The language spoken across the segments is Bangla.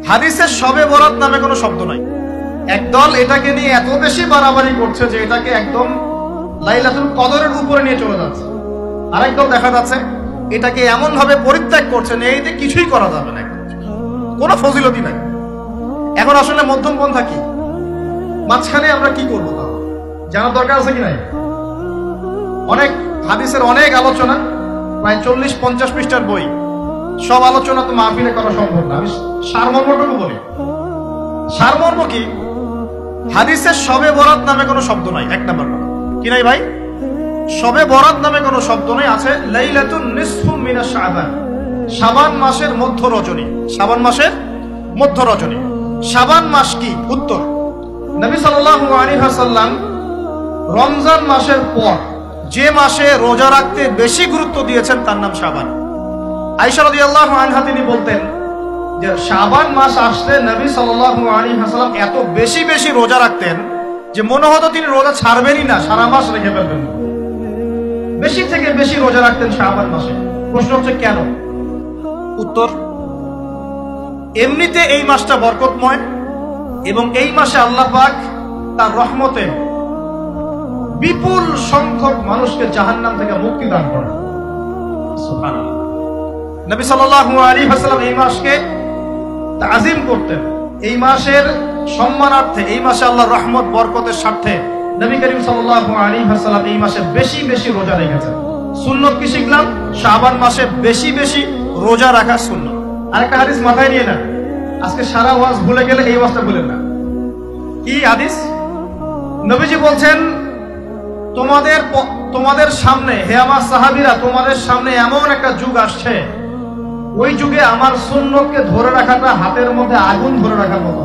হাদিসে শবে বরাত নামে কোনো শব্দ নাই। একদল এটাকে নিয়ে এত বেশি বাড়াবাড়ি করছে যে এটাকে একদম লাইলাতুল কদরের উপরে নিয়ে চলে যাচ্ছে। আরেকদল দেখা যাচ্ছে এটাকে এমন ভাবে পরিত্যাগ করছে যে এইতে কিছুই করা যাবে না, কোনো ফজিলতি নাই। এখন আসলে মধ্যম পন্থা কি, মাঝখানে আমরা কি করবো তা জানার দরকার আছে কি নাই? অনেক হাদিসের অনেক আলোচনা, প্রায় 40-50 পৃষ্ঠার বই, সব আলোচনা তো মাহফিলে করা সম্ভব না। আমি সারমর্মটুকু বলি। সারমর্ম কি? হাদিসের শবে বরাত নামে কোনো শব্দ নাই। এক নাম্বার কি নাই ভাই? শবে বরাত নামে কোনো শব্দ নাই। আছে লাইলাতুন নিসফু মিনাশ শাবান, শাবান মাসের মধ্য রজনী। শাবান মাসের মধ্য রজনী। শাবান মাস কি? উত্তর, নবী সাল্লাল্লাহু আলাইহি ওয়াসাল্লাম রমজান মাসের পর যে মাসে রোজা রাখতে বেশি গুরুত্ব দিয়েছেন তার নাম শাবান। আয়েশা রাদিয়াল্লাহু আনহা তিনি বলতেন যে শাবান মাস আসলে নবী সাল্লাল্লাহু আলাইহি ওয়াসাল্লাম এত বেশি বেশি রোজা রাখতেন যে মনে হতো তিনি রোজা ছাড়বেনই না, সারা মাস রেখে ফেলবেন। বেশি থেকে বেশি রোজা রাখতেন শাবান মাসে। প্রশ্ন হচ্ছে কেন? উত্তর, এমনিতে এই মাসটা বরকতময় এবং এই মাসে আল্লাহ পাক তার রহমতে বিপুল সংখ্যক মানুষকে জাহান্নাম থেকে মুক্তি দান করেন। সুবহানাল্লাহ। নবী সাল্লাল্লাহু আলাইহি ওয়াসাল্লাম এই মাসকে তাজিম করতেন। এই মাসের সম্মানার্থে, এই মাসে আল্লাহর রহমত বরকতের স্বার্থে নবী করিম সাল্লাল্লাহু আলাইহি ওয়াসাল্লাম এই মাসে বেশি বেশি রোজা রেখেছেন। সুন্নত কি শিখলাম? শাবান মাসে বেশি বেশি রোজা রাখা সুন্নত। আরেকটা হাদিস মাথায় নিয়ে না, আজকে সারা ওয়াজ ভুলে গেলে এই ওয়াজটা ভুলেন না। কি হাদিস? নবীজি বলছেন তোমাদের সামনে, হে আমার সাহাবীরা, তোমাদের সামনে এমন একটা যুগ আসছে, ওই যুগে আমার সুন্নতকে ধরে রাখাটা হাতের মধ্যে আগুন ধরে রাখার মতো।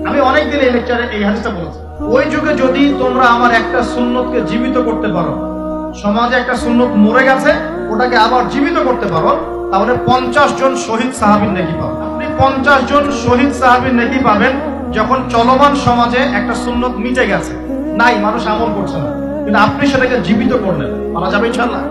আমি অনেকদিন এই লেকচারে এই হাদিসটা বলেছি। ওই যুগে যদি তোমরা আমার একটা সুন্নতকে জীবিত করতে পারো, সমাজে একটা সুন্নত মরে গেছে ওটাকে আবার জীবিত করতে পারো, তাহলে 50 জন শহীদ সাহাবীর নেকি পাবেন। আপনি 50 জন শহীদ সাহাবীর নেকি পাবেন যখন চলমান সমাজে একটা সুন্নত মিটে গেছে, নাই, মানুষ আমল করছে না, কিন্তু আপনি সেটাকে জীবিত করলেন। পারা যাবে ইনশাআল্লাহ।